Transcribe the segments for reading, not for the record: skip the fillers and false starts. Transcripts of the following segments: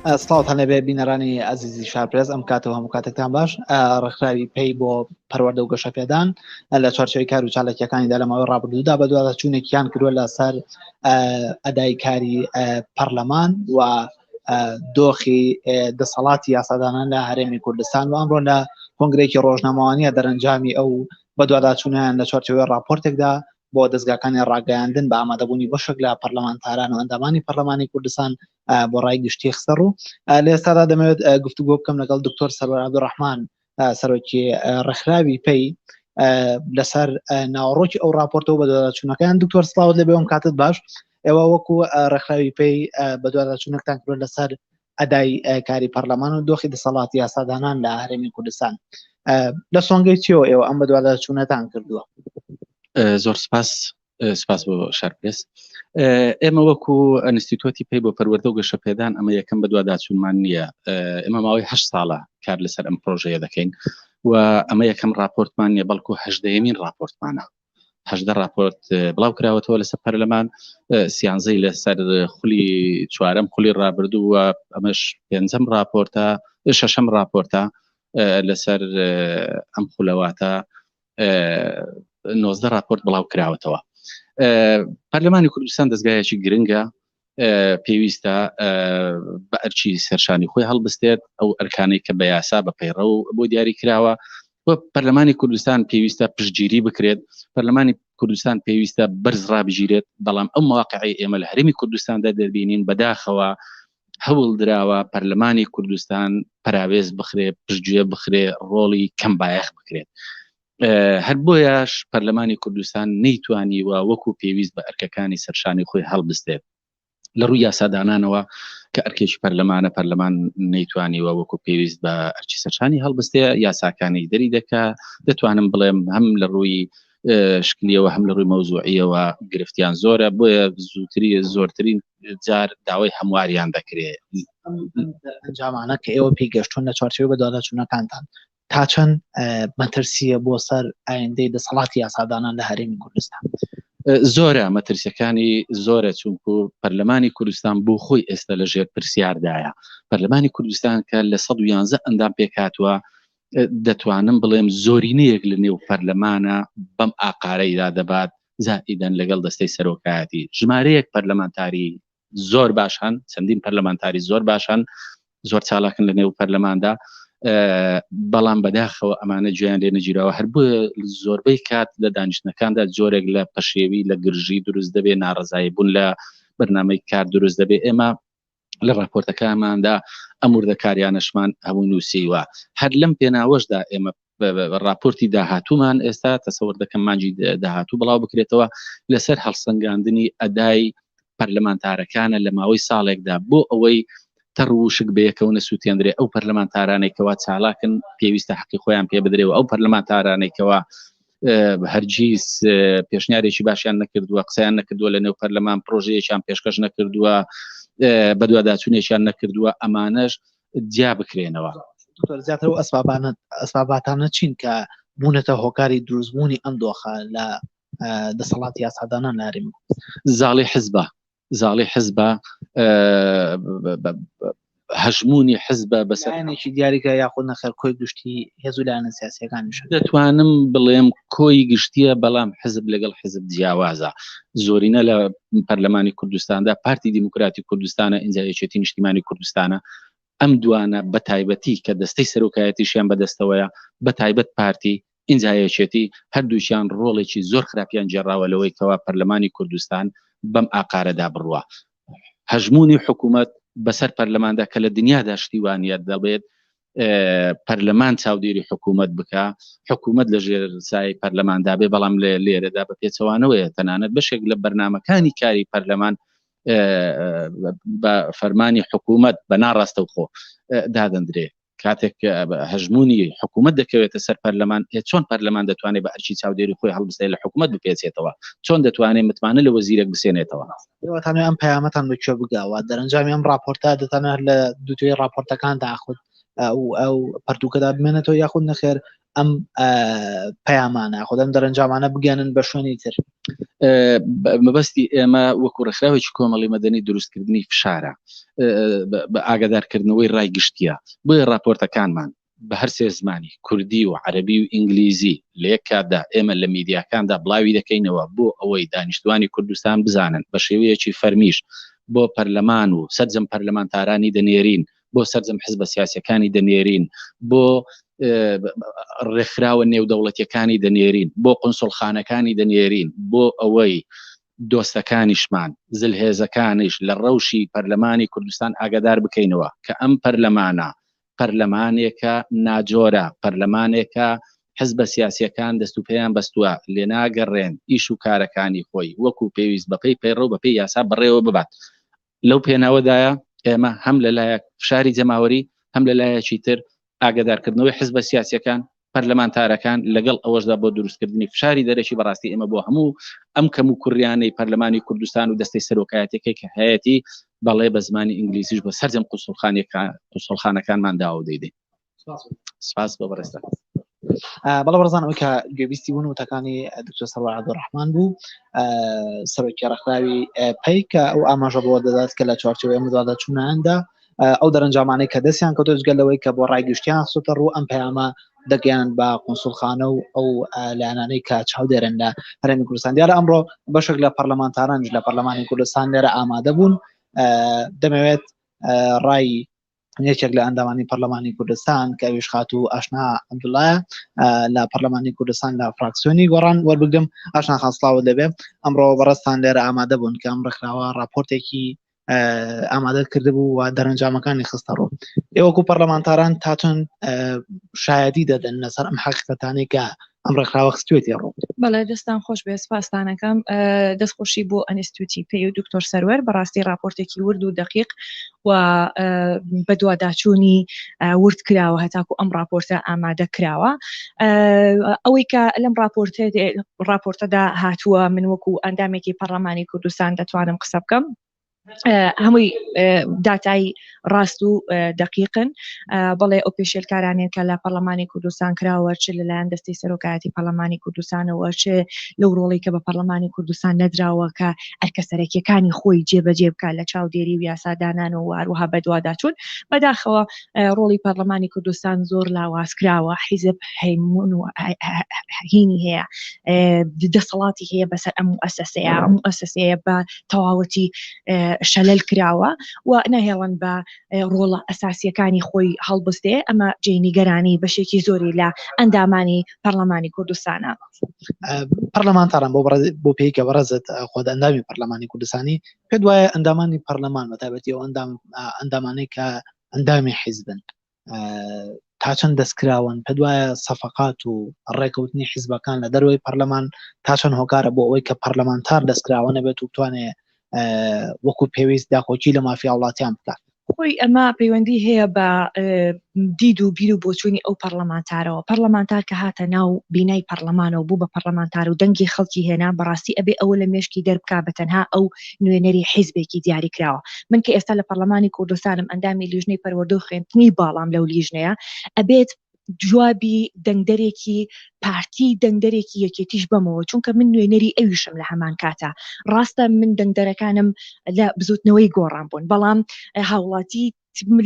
سڵاوتان لەبێ بینەرانی ئازیزی شارپرێز ئەم کاتەوە هەموو کاتێکتان باش. ڕێکخراوی پێی بۆ پەروەردە و گەشەپێدان لە چوارچێوەی کار و چالاکیەکانیدا لە ماوەی ڕابردوودا بە دووادەچوونێکیان کردووە لەسەر ئەدای کاری پەرلەمان و دۆخی دەسەڵاتی یاسادانان لە هەرێمی کوردستان و ئەمڕۆ لە کۆنگرێکی ڕۆژنامەوانیە دەرەنجامی ئەو بە دوواداچوونیان لە چوارچێوەی راپۆرتێکدا بۆ دەستگاکانی ڕاگەیاندن بە ئامادەبوونی بەشێک لە پەرلەمانتاران و ئەندامانی پەرلەمانی کوردستان بۆ ڕای گشتی خسەر و لە ئێستادا دەمەوێت گفتوگۆ بکەم لەگەڵ دکتۆر سەرور عەبدوڕەحمان سەرۆکی ڕێکخراوی پێی لەسەر ناوەڕۆکی ئەو راپۆرتەوە بە دوواداچوونەکان. دکتۆر سڵاوت لەبێ ئەم کاتت باش. ئێوە وەکو ڕێکخراوی پێی بە دوواداچوونەکتان کردووە لەسەر ئەدای کاری پەرلەمان و دۆخی دەسەڵاتی یاسادانان لە هەرێمی کوردستان. لە سۆنگەی چیەوە ئێوە ئەم بە دوواداچوونەتان کردووە؟ زۆر سپاس بۆ شارپرێس. ئێمە وەکو ئەنستیتۆتی پێی بۆ پەروەردە و گەشەپێدان ئەمە یەکەم بە دوواداچوونمان نییە. ئێمە ماوەی 8 ساڵە کار لەسەر ئەم پرۆژەیە دەکەین و ئەمە یەکەم راپۆرتمان نیە، بەڵکو 18مین راپۆرتمانە. 18 راپۆرت بڵاو کراوەتەوە لەسەر پەرلەمان، 13 لەسەر خولی چوارەم خولی ڕابردوو و ئەمەش 5ەم راپۆرتە، 6ەم راپۆرتە لەسەر ئەم خولەواتە 19 راپۆرت بڵاو کراوەتەوە. پەرلەمانی کوردستان دەستگایەکی گرنگە، پێویستە بە ئەرچی سەرشانی خۆی هەڵبستێت ئەو ئەرکانەی کە بە یاسا بە پەیڕە و بۆ دیاری کراوە. پەرلەمانی کوردستان پێویستە پشتگیری بکرێت، پەرلەمانی کوردستان پێویستە بەرز ڕابژیرێت، بەڵام ئەم واقعی ئێمە لە هەرێمی کوردستاندا دەبینین بەداخەوە هەوڵ درراوە پەرلەمانی کوردستان پەراوێز بخرێ، پشتگوێ بخرێ، ڕۆڵی کەم بایەخ بکرێت. هەر بۆیەش پەرلەمانی کوردستان نەیتوانی و وەکو پێویست بە ئەرکەکانی سەرشانی خۆی هەڵبستێت لە ڕووی یاسادانانەوە کە ئەرکێکی پەرلەمان نەیتوانی و وەکو پێویست بە ئەرچی سەرشانی هەڵبستێ، یاساکانی دەری دەکا. دەتوانم بڵێم هەم لە ڕووی شکلیەوە هەم لە ڕووی مەوزوعیەوە گرفتیان زۆرە، بۆیە زۆرترین جار داوای هەمواریان دەکرێت. ئەنجامانە کە ئێوە پێیگەشتون لە چوارچێوەی بە دوواداچوونەکانتان تا چەند مەترسیە بۆ سەر ئایندەی دەسەڵاتی یاسادانان لە هەرێمی کوردستان؟ زۆرە مەترسیەکانی زۆرە، چونکو پەرلەمانی کوردستان بۆ خۆی ئێستا لە ژێر پرسیاردایە. پەرلەمانی کوردستان کە لە 111 ئەندام پێکاتوە، دەتوانم بڵێم زۆرینەیەک لە نێو پەرلەمانە بەم ئاقارەیدا دەبات زائیدەن لەگەڵ دەستەی سەرۆکایەتی. ژمارەیەک پەرلەمانتاری زۆر باشن، چەندین پەرلەمانتاری زۆر باشن، زۆر چالاکن لە نێو پەرلەماندا، بەڵام بەداخەوە ئەمانە گوێیان لێ نەگیراوە. هەر بۆیە زۆربەی کات لە دانیشتنەکاندا جۆرێک لە پەشێوی لە گرژی دروست دەبێ، ناڕزایی بوون لە بەرنامەی کار دروست دەبێ. ئێمە لە راپۆرتەکانماندا ئەم وردەکاریانەشمان هەموو نووسیوە. هەر لەم پێناوەشدا ئێمە راپۆرتی داهاتوومان ئێستا تەسەوەر دەکەم مانجی داهاتوو بڵاو بکرێتەوە لەسەر هەڵسەنگاندنی ئەدای پەرلەمانتارەکانە لە ماوەی ساڵێکدا بۆ ئەوەی تەڕوشک بەیەکەونە سووتێنرێ ئەو پەرلەمانتارانێکەوە چالاکن پێویستە حەقی خۆیان پێ بدرێ و ئەو پەرلەمانتارانێکەوە هەرگیز پێشنیارێکی باشیان نەکردووە، قسەیان نەکردووە لە نێو پەرلەمان، پرۆژەیەکیان پێشکەش نەکردووە، بە دوواداچوونێکیان نەکردووە، ئەمانەش جیا بکرێنەوە. زیاتر و ئەسباباتانە چین کە بوونەتە هۆکاری دروستبوونی ئەم دۆخە لە دەسەڵاتی یاسادانان لە هەرێمی؟ زاڵی حزبە هەژمونی حزبە بەسەرانێکی دیاریکە یاخود نەخێر کۆی گشتی هێز و لایەنە سیاسیەکانیش دەتوانم بڵێم کۆی گشتیە، بەڵام حزب لەگەڵ حزب جیاوازە. زۆرینە لە پەرلەمانی کوردستاندا پارتی دیموکراتی کوردستانە، ئینجایەتی نیشتیمانی کوردستانە، ئەم دوانە بە تایبەتی کە دەستەی سەرۆکایەتیشیان بەدەستەوەیە، بە تایبەت پارتی ئینجایەتی، هەردووشیان ڕۆڵێکی زۆر خراپیان جێڕاوە لەوەی کەوا پەرلەمانی کوردستان بەم ئاقارەدا بڕوە. هەژمونی حکوومەت بەسەر پەرلەماندا کە لە دنیادا شتیوانیت دەبێت پەرلەمان چاودێری حکوومەت بکە، حکوومەت لە ژێر سایەی پەرلەماندا بێ، بەڵام لێرەدا بە پێچەوانەوەیە تەنانەت بەشێک لە بەرنامەکانی کاری پەرلەمان بە فەرمانی حکوومەت بە ناڕاستەوخۆ دادەندرێ. کاتێک هەژمونی حکوومەت دەکەوێتە سەر پەرلەمان، چۆن پەرلەمان دەتوانێت بە ئەرچی چاودێری خۆی هەڵبستێت لە حکوومەت بپێچێتەوە؟ چۆن دەتوانێت متمانە لە وەزیرێک بسێنێتەوە؟ ئێوەتانێ ئەم پەیامەتان بەکوێ بگاوە؟ دەرەنجامی ئەم راپۆرتە دەتانێت لە دووتێی راپۆرتەکان داخود ئەو پەرتووکەدا بمێنێتەوە، یاخود نەخێر ئەم پەیامانە خۆ ئەم دەرەنجامانە بگەنن بە شوێنی تر؟ مەبەستی ئێمە وەکو ڕێکخراوێکی کۆمەڵی مەدەنی دروستکردنی فشارە بە ئاگادارکردنەوەی ڕای گشتیە بۆیە راپۆرتەکانمان بە هەر سێ زمانی کوردی و عەرەبی و ئینگلیزی لە یەک کاتدا ئێمە لە میدیاکاندا بڵاوی دەکەینەوە بۆ ئەوەی دانیشتوانی کوردستان بزانن بە شێوەیەکی فەرمیش بۆ پەرلەمان و سەرجەم پەرلەمانتارانی دەنێرین بۆ سەرجەم حزبە سیاسیەکانی دەنێرین بۆ ڕێکخراوە نێودەوڵەتیەکانی دەنێرین بۆ قونسڵخانەکانی دەنێرین بۆ ئەوەی دۆستەکانیشمان زلهێزەکانیش لە ڕەوشی پەرلەمانی کوردستان ئاگادار بکەینەوە کە ئەم پەرلەمانە پەرلەمانێکە ناجۆرە پەرلەمانێکە حزبە سیاسیەکان دەست و پێیان بەستووە لێ ناگەڕێن ئیش و کارەکانی خۆی وەکو پێویست بەپەی پەیڕەو بەپێی یاسا بڕێوە ببات لەو پێناوەدایە ئێمە هەم لەلایەک فشاری جەماوەری هەم لەلایەکی تر ئاگادارکردنەوەی حزبە سیاسیەکان پەرلەمانتارەکان لەگەڵ ئەوەشدا بۆ دروستکردنی فشاری دەرەکی بەڕاستی ئێمە بۆ هەموو ئەم کەم و کوڕیانەی پەرلەمانی کوردستان و دەستەی سەرۆکایەتەکەی کە هەیەی بەڵێ بە زمانی ئینگلیزیش بۆ سەرجەم قوسڵخانەکانمان داوا دەیدەین. سپاس بۆ بەڕێستە. بەڵام بەڕێزان ئەوەی کە گوێبیستی بوون وتەکانی دکتۆر سەروەر عەبدوڕەحمان بوو سەرۆکی ڕێکخراوی پەی کە ئەو ئاماژە بۆ دەدات کە لە چوارچێوەی ئەم دادەچوونەیاندا ئەو دەرەنجامانەی کە دەستیان کەوتە جگەلەوەی کە بۆ ڕایگەشتیان خستۆتە ڕوو ئەم پەیامە دەگەیان بە قونسڵخانە و ئەو لایەنانەی کە چاودێرن لە هەرێمی کوردستان. دیارە ئەمڕۆ بەشێک لە پەرلەمانتارانش لە پەرلەمانی کوردستان لێرە ئامادە بوون دەمەوێت ڕای یەکێک لە ئەندامانی پەرلەمانی کوردستان کە ئەویش خاتوو ئاشنا عەبدوڵایە لە پەرلەمانی کوردستان لە فراکسیۆنی گۆڕان وەربگرم. ئاشنا خان سڵاوت دەبێ ئەمڕۆ بەڕێستان لێرە ئامادە بوون کە ئەم ڕێکخراوە راپۆرتێکی ئامادە کرده بوو و دەرەنجامەکانی خستە ڕوو. ئێوەکو پەرلەمانتاران تاچەند شایەتی دەدەن لەسەر ئەم حەقیقەتانەی کە ئەم ڕێکخراوە خستوێتی ڕوو؟ بەڵێ دەستان خۆش بێ سپاسدانەکەم دەستخۆشی بۆ ئەنستیتوتی پێی و دکتۆر سەروەر بەڕاستی راپۆرتێکی ورد و دقیق و بە دوواداچوونی ورد کراوە هەتاکو ئەم راپۆرتە ئامادە کراوە. ئەوەی کە لەم راپۆرتەدا هاتووە من وەکو ئەندامێکی پەرلەمانی کوردستان دەتوانم قسە بکەم هەمووی داتای ڕاست و دقیقن بەڵێ ئۆپێشێلکارانێک کە لە پەرلەمانی کوردستان کراوە چ لەلایەن دەستی سەرۆکایەتی پەرلەمانی کوردستانەوە چ لەو ڕۆڵی کە بە پەرلەمانی کوردستان نەدراوە کە ئەرکەسەرەکیەکانی خۆی جێبەجێ بکات لە چاودێری و یاسادانان و هەروەها بەدواداچوون بەداخەوە ڕۆڵی پەرلەمانی کوردستان زۆر لاوازکراوە حیزب هەیمون و هینی هەیە دەسەڵاتی هەیە بەسەر ئەم مؤسسەیە بە تەواوەتی شەلل کراوە و نەهێڵن بە ڕۆڵە ئەساسیەکانی خۆی هەڵبستێ ئەمە جێنیگەرانی بەشێکی زۆری لە ئەندامانی پەرلەمانی کوردستانە. پەرلەمانتاران بۆ پێیکە بەڕێزت خۆدا ئەندامی پەرلەمانی کوردستانی پێ وایە ئەندامانی پەرلەمان بەتایبەتی ئەو ئەندامانەی کە ئەندامی حیزبن تا چەند دەستکراون پێ وایە سەفەقات و ڕێکەوتنی حیزبەکان لە دەروی پەرلەمان تا چەند هۆکارە بۆ ئەوەی کە پەرلەمانتار دەستکراوە نەبێت و بتوانێت وەکو پێویست داخۆکی لە مافیا وڵاتیان بکات؟ خۆی ئەمە پەیوەندی هەیە بە دید و بیر و بۆچوونی ئەو پەرلەمانتارەوە پەرلەمانتار کە هاتە ناو بینای پەرلەمانەوە بوو بە پەرلەمانتار و دەنگی خەڵکی هێنا بەڕاستی ئەبێ ئەوە لە مێشکی دەربکا بە تەنها ئەو نوێنەری حیزبێکی دیاری کراوە. من کە ئێستا لە پەرلەمانی کوردستانم ئەندامی لیژنەی پەروەردە و خوێندنی باڵام لەو لیژنەیە ئەبێت جوابی دەنگدەرێکی پارتی دەنگدەرێکی یەکێتیش بمەوە چونکە من نوێنەری ئەویشم لە هەمان کاتە ڕاستە من دەنگدەرەکانم لە بزوتنەوەی گۆڕان بوون بەڵام هاوڵاتی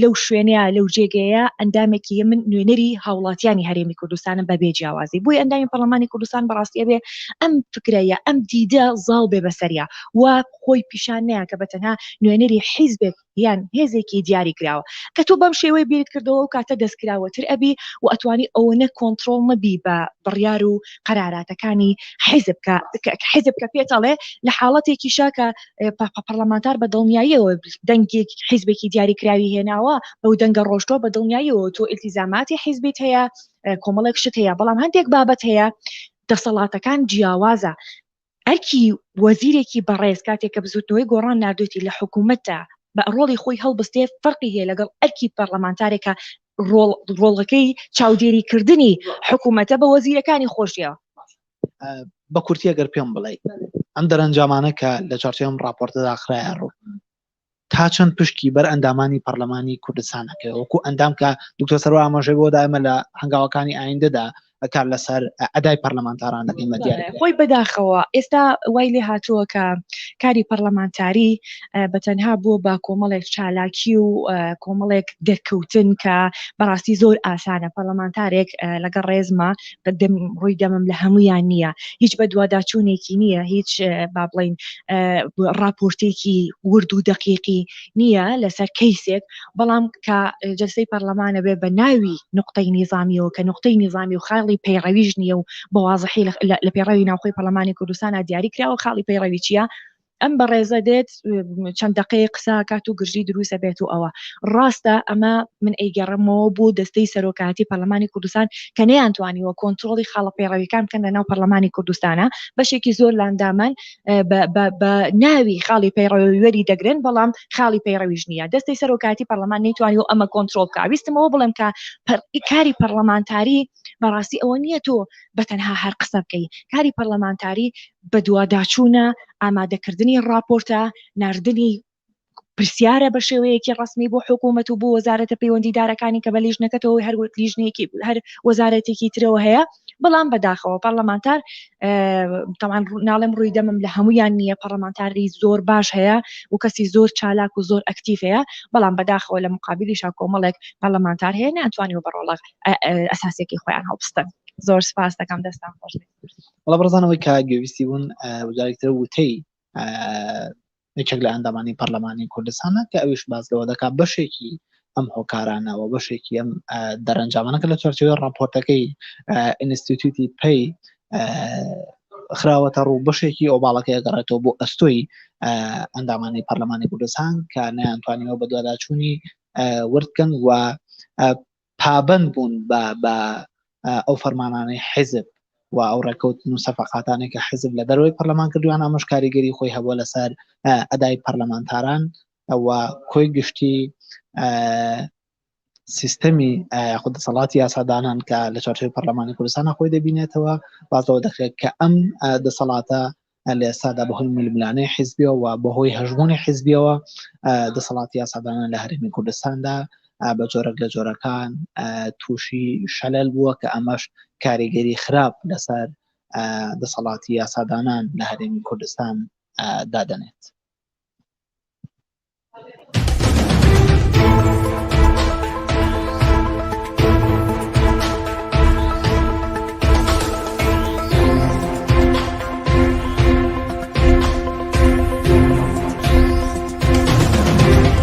لەو شوێنەیە لەو جێگەیە ئەندامێکی من نوێنەری هاوڵاتیانی هەرێمی کوردستانم بە بێجیاوازی بۆی ئەندامی پەرلەمانی کوردستان بەڕاستی بێ ئەم فکرەیە ئەم دیدە زاڵ بێ بەسەریا و خۆی پیشان نەیە کە بەتەنها نوێنەری حیزبێک یان هێزێکی دیاری کراوە کە تۆ بەم شێوەی بیرت کردەوە و کاتە دەستکراوەتر ئەبی و ئەتوانی ئەوەنە کۆنتترۆل نەبی بە بڕیار و قەراراتەکانی حیزب کە پێتەڵێ لە حاڵەتێکی شاکە پەرلەمانتار بە دڵنیاییەوە دەنگێک حیزبێکی دیاری کراوی هێناوە بەو دەنگە ڕۆژتۆ بە دڵنیاییەوە تۆ ئیلتیزاماتی حیزبیت هەیە کۆمەڵێک شت هەیە بەڵام هەندێک بابەت هەیە دەسەڵاتەکان جیاوازە ئەرکی وەزیرێکی بەڕێز کاتێک کە بزوتنەوەی گۆڕان نردوێتی لە حکوومەتە بە ڕۆڵی خۆی هەڵبستێ فەرقی هەیە لەگەڵ ئەرکی پەرلەمانتارێکە ڕۆڵەکەی چاودێریکردنی حکوومەتە بە وەزیرەکانی خۆشیەوە. بە کورتی ئەگەر پێم بڵێ ئەم دەرەنجامانە کە لە چارچێوەم راپۆرتەدا خرایە ڕوو تا چەند پشکی بەر ئەندامانی پەرلەمانی کوردستانەکە وەکو ئەندام کە دکتۆر سەروەر ئاماژەی بۆ دائمە لە هەنگاوەکانی ئایندەدا کار لەسەر ئەدای پەرلەمانتاران دەکەین بە دیاری خۆی بەداخەوە ئێستا وای لێ هاتووە کە کاری پەرلەمانتاری بەتەنها بووە بە کۆمەڵێک چالاکی و کۆمەڵێک دەرکەوتن کە بەڕاستی زۆر ئاسانە پەرلەمانتارێک لەگەڵ ڕێزمە ڕووی دەمەم لە هەمویان نییە هیچ بە دوواداچوونێکی نییە هیچ با بڵین راپۆرتێکی ورد و دقیقی نییە لەسەر کەیسێک بەڵام کە جلسەی پەرلەمانە بێ بە ناوی نقطەی نیزامیەوە کە نقطەی نیزامی و خاڵی پەیڕەویش نییە و بەوازحی لە پێڕەوی ناوخۆی پەرلەمانی کوردستانە دیاری کراوە خاڵی پەیڕەوی چییە ئەم بەڕێزە دێت چەند دقەیە قسە کات و گرژی دروستە بێت و ئەوە ڕاستە ئەمە من ئەیگەڕمەوە بۆ دەستەی سەرۆکاتی پەرلەمانی کوردستان کە نەیانتوانیوە کۆنتترۆلی خاڵە پەیڕەویەکان بکەن لە ناو پەرلەمانی کوردستانە بەشێکی زۆر لاندامان بە ناوی خاڵی پەیڕەوی وەری دەگرن بەڵام خاڵی پەیڕەویش نییە دەستەی سەرۆکاتی پەرلەمان نەیتوانیوە ئەمە کۆنتترۆل بکە ویستمەوە بڵێم کە کاری پەرلەمانتاری بەڕاستی ئەوە نییە تۆ بەتەنها هەر قسە بکەی کاری پەرلەمانتاری بە دوواداچوونە ئامادەکردنی راپۆرتە ناردنی پرسیارە بە شێوەیەکی ڕسمی بۆ حکوومەت و بۆ وەزارەتە پەیوەندیدارەکانی کە بە لیژنەکەتەوەی هەر لیژنێکی هەر وەزارەتێکی ترەوە هەیە بەڵام بەداخەوە پەرلەمانتار تەمان ناڵێم ڕووی دەمم لە هەمویان نییە پەرلەمانتاری زۆر باش هەیە و کەسی زۆر چالاک و زۆر ئەکتیف هەیە بەڵام بەداخەوە لە مقابلیشا کۆمەڵێک پەرلەمانتار هەیە ناتوانیوە بە ڕۆڵە ئەساسێکی خۆیان هەڵبستن زۆر سپاس دەکەم دەستان خۆش وڵا بەڕزانەوەی کە گوێویستی بوون وزارێکتر وتەی یەکێک لە ئەندامانی پەرلەمانی کوردستانە کە ئەویش باز لەوە دەکات بەشێکی ئەم هۆکارانەوە بەشێکی ئەم دەرەنجامانەکە لە چارچۆوی راپۆرتەکەی ئینستیتوتی پێی خراوەتە ڕوو بەشێکی ئۆباڵەکە ئەگەڕێتەوە بۆ ئەستۆی ئەندامانی پەرلەمانی کوردستان کە نەیانتوانیەوە بە دوواداچوونی وردکەن و پابەند بوون بە ئەو فەرمانانەی حیزب و ئەو ڕێکەوتن و سەفەقاتانێک کە حزب لە دەروی پەرلەمان کردویان ئەمەش کاریگەری خۆی هەبووە لەسەر ئەدای پەرلەمانتاران و کۆی گشتی سیستەمی خود دەسەڵاتی یاسادانان کە لە چارچۆوی پەرلەمانی کوردستانە خۆی دەبینێتەوە بازەوە دەکرێت کە ئەم دەسەڵاتە لە ئێستادا بەهۆی ململانەی حیزبیەوە و بەهۆی هەژمونی حیزبیەوە دەسەڵاتی یاسادانان لە هەرێمی کوردستاندا بە جۆرەك لە جۆرەکان تووشی شەلل بووە کە ئەمەش کاریگەری خراپ لەسەر دەسەڵاتی یاسادانان لە هەرێمی کوردستان دادەنێت.